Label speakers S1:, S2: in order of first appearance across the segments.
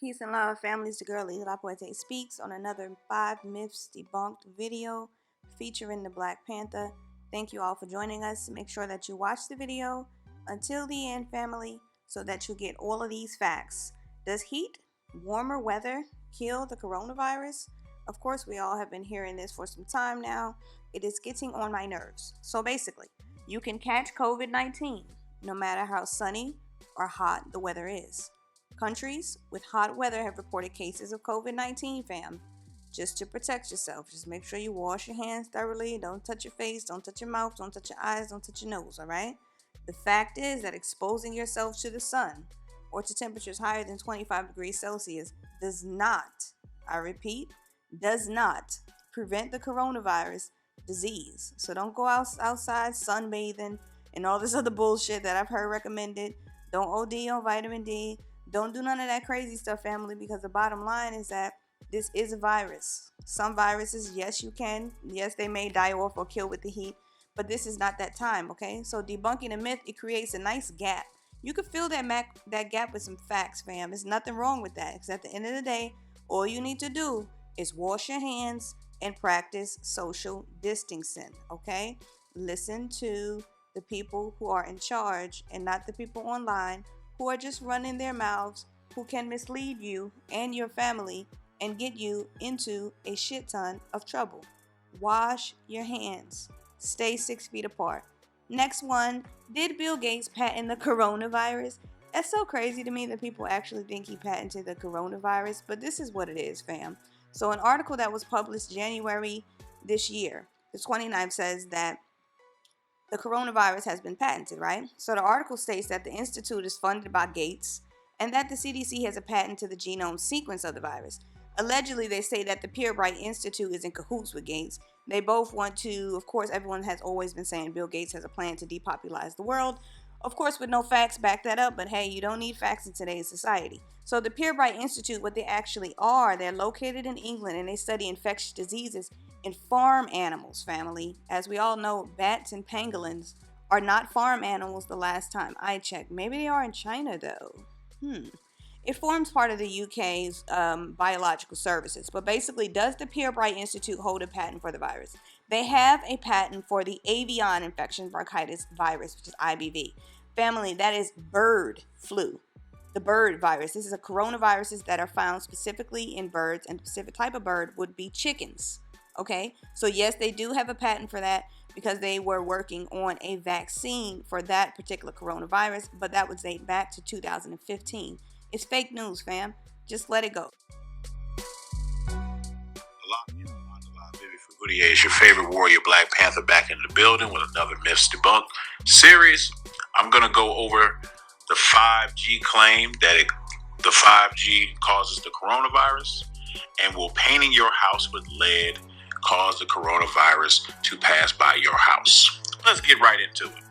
S1: Peace and love, families. The girl lelelapoete speaks on another 5 myths debunked video featuring the Black Panther. Thank you all for joining us. Make sure that you watch the video until the end, family, so that you get all of these facts. Does heat, warmer weather kill the coronavirus? Of course, we all have been hearing this for some time now. It is getting on my nerves. So basically, you can catch COVID-19 no matter how sunny or hot the weather is. Countries with hot weather have reported cases of COVID-19, fam. Just to protect yourself, just make sure you wash your hands thoroughly. Don't touch your face, don't touch your mouth, don't touch your eyes, don't touch your nose, all right? The fact is that exposing yourself to the sun or to temperatures higher than 25 degrees Celsius does not, I repeat, does not prevent the coronavirus disease. So don't go outside sunbathing and all this other bullshit that I've heard recommended. Don't OD on vitamin D. Don't do none of that crazy stuff, family, because the bottom line is that this is a virus. Some viruses, yes, you can. Yes, they may die off or kill with the heat, but this is not that time, okay? So debunking a myth, it creates a nice gap. You can fill that gap with some facts, fam. There's nothing wrong with that, because at the end of the day, all you need to do is wash your hands and practice social distancing, okay? Listen to the people who are in charge and not the people online who are just running their mouths, who can mislead you and your family and get you into a shit ton of trouble. Wash your hands. Stay 6 feet apart. Next one, did Bill Gates patent the coronavirus? That's so crazy to me that people actually think he patented the coronavirus, but this is what it is, fam. So an article that was published January this year, the 29th, says that the coronavirus has been patented, right? So the article states that the institute is funded by Gates and that the CDC has a patent to the genome sequence of the virus. Allegedly, they say that the Pure Institute is in cahoots with Gates. They both want to, of course, everyone has always been saying Bill Gates has a plan to depopulize the world. Of course, with no facts back that up, but hey, you don't need facts in today's society. So the Pure Institute, what they actually are, they're located in England and they study infectious diseases in farm animals, family. As we all know, bats and pangolins are not farm animals the last time I checked. Maybe they are in China, though. It forms part of the UK's biological services. But basically, does the Pure Institute hold a patent for the virus? They have a patent for the avian infection bronchitis virus, which is IBV. Family, that is bird flu. The bird virus. This is a coronaviruses that are found specifically in birds, and the specific type of bird would be chickens. Okay, so yes, they do have a patent for that because they were working on a vaccine for that particular coronavirus, but that would date back to 2015. It's fake news, fam. Just let it go.
S2: Vivi is your favorite warrior, Black Panther, back in the building with another Myths Debunked series. I'm going to go over the 5G claim that the 5G causes the coronavirus, and will painting your house with lead cause the coronavirus to pass by your house. Let's get right into it.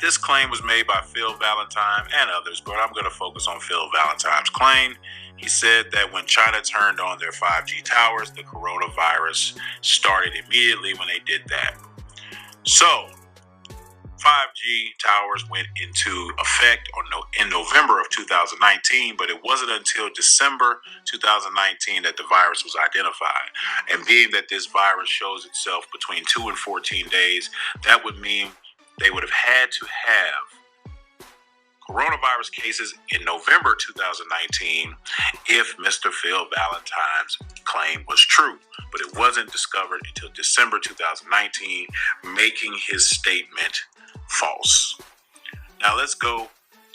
S2: This claim was made by Phil Valentine and others, but I'm going to focus on Phil Valentine's claim. He said that when China turned on their 5G towers, the coronavirus started immediately when they did that. So, 5G towers went into effect in November of 2019, but it wasn't until December 2019 that the virus was identified. And being that this virus shows itself between 2 and 14 days, that would mean they would have had to have coronavirus cases in November 2019 if Mr. Phil Valentine's claim was true. But it wasn't discovered until December 2019, making his statement false. Now let's go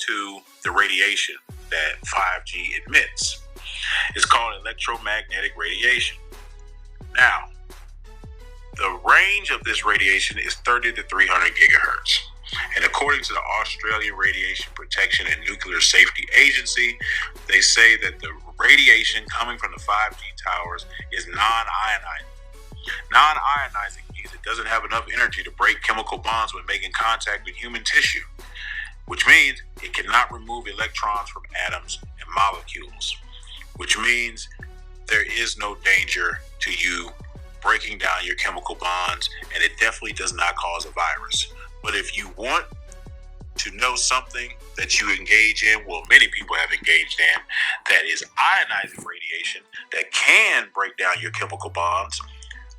S2: to the radiation that 5G emits. It's called electromagnetic radiation. Now, the range of this radiation is 30 to 300 gigahertz. And according to the Australian Radiation Protection and Nuclear Safety Agency, they say that the radiation coming from the 5G towers is non-ionizing. Non-ionizing means it doesn't have enough energy to break chemical bonds when making contact with human tissue, which means it cannot remove electrons from atoms and molecules, which means there is no danger to you breaking down your chemical bonds, and it definitely does not cause a virus. But if you want to know something that you engage in, well, many people have engaged in, that is ionizing radiation that can break down your chemical bonds,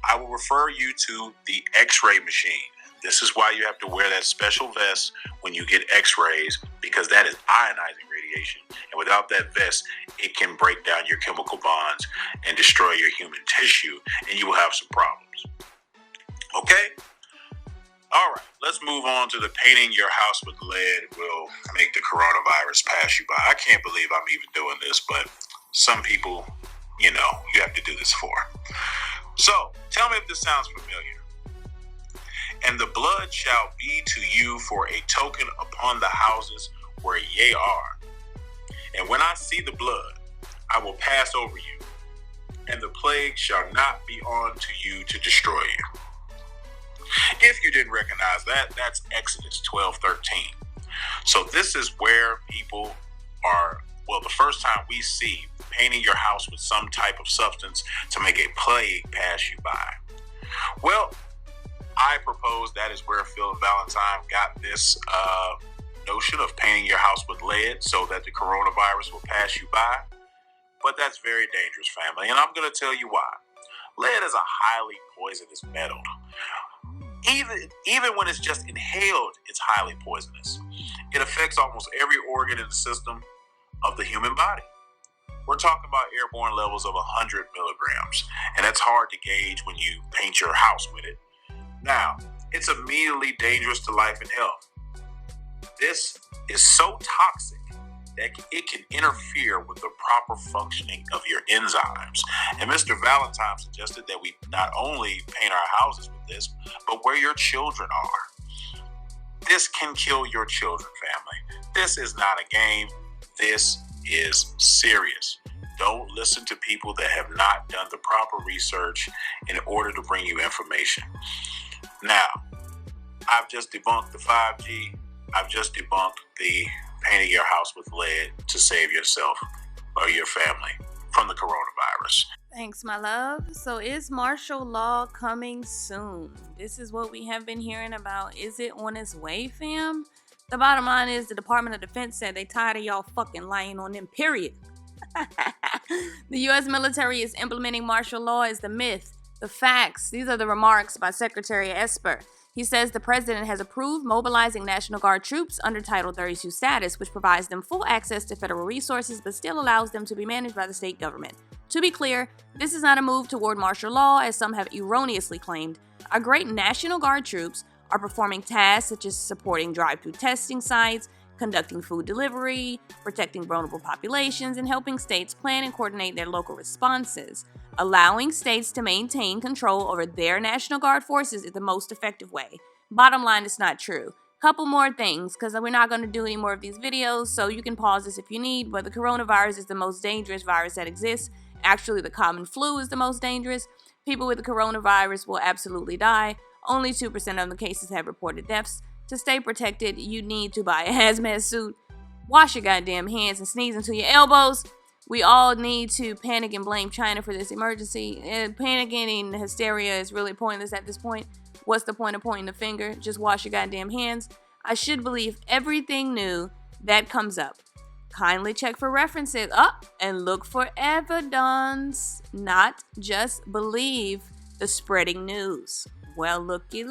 S2: I will refer you to the X-ray machine. This is why you have to wear that special vest when you get X-rays, because that is ionizing radiation. And without that vest, it can break down your chemical bonds and destroy your human tissue, and you will have some problems. Okay? All right, let's move on to the painting your house with lead will make the coronavirus pass you by. I can't believe I'm even doing this, but some people, you have to do this for. So, tell me if this sounds familiar. And the blood shall be to you for a token upon the houses where ye are. And when I see the blood, I will pass over you, and the plague shall not be on to you to destroy you. If you didn't recognize that, that's Exodus 12:13. So this is where people are, the first time we see painting your house with some type of substance to make a plague pass you by. Well, I propose that is where Phil Valentine got this notion of painting your house with lead so that the coronavirus will pass you by. But that's very dangerous, family, and I'm going to tell you why. Lead is a highly poisonous metal. Even when it's just inhaled, it's highly poisonous. It affects almost every organ in the system of the human body. We're talking about airborne levels of 100 milligrams, and that's hard to gauge when you paint your house with it. Now, it's immediately dangerous to life and health. This is so toxic that it can interfere with the proper functioning of your enzymes. And Mr. Valentine suggested that we not only paint our houses with this, but where your children are. This can kill your children, family. This is not a game. This is serious. Don't listen to people that have not done the proper research in order to bring you information. Now, I've just debunked the FiveG. I've just debunked the painting your house with lead to save yourself or your family from the coronavirus.
S1: Thanks, my love. So is martial law coming soon? This is what we have been hearing about. Is it on its way, fam? The bottom line is the Department of Defense said they tired of y'all fucking lying on them, period. The U.S. military is implementing martial law is the myth. The facts. These are the remarks by Secretary Esper. He says the president has approved mobilizing National Guard troops under Title 32 status, which provides them full access to federal resources but still allows them to be managed by the state government. To be clear, this is not a move toward martial law, as some have erroneously claimed. Our great National Guard troops are performing tasks such as supporting drive-through testing sites, conducting food delivery, protecting vulnerable populations, and helping states plan and coordinate their local responses. Allowing states to maintain control over their National Guard forces is the most effective way. Bottom line, it's not true. Couple more things, because we're not going to do any more of these videos, so you can pause this if you need, but the coronavirus is the most dangerous virus that exists. Actually, the common flu is the most dangerous. People with the coronavirus will absolutely die. Only 2% of the cases have reported deaths. To stay protected, you need to buy a hazmat suit, wash your goddamn hands, and sneeze into your elbows. We all need to panic and blame China for this emergency. Panicking and hysteria is really pointless at this point. What's the point of pointing the finger? Just wash your goddamn hands. I should believe everything new that comes up. Kindly check for references and look for evidence, not just believe the spreading news. Well, looky.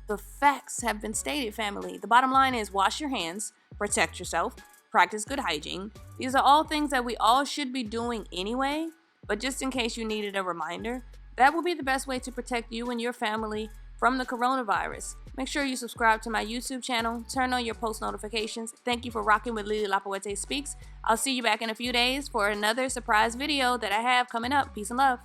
S1: The facts have been stated, family. The bottom line is wash your hands, protect yourself, practice good hygiene. These are all things that we all should be doing anyway, but just in case you needed a reminder, that will be the best way to protect you and your family from the coronavirus. Make sure you subscribe to my YouTube channel, turn on your post notifications. Thank you for rocking with Lelelapoete Speaks. I'll see you back in a few days for another surprise video that I have coming up. Peace and love.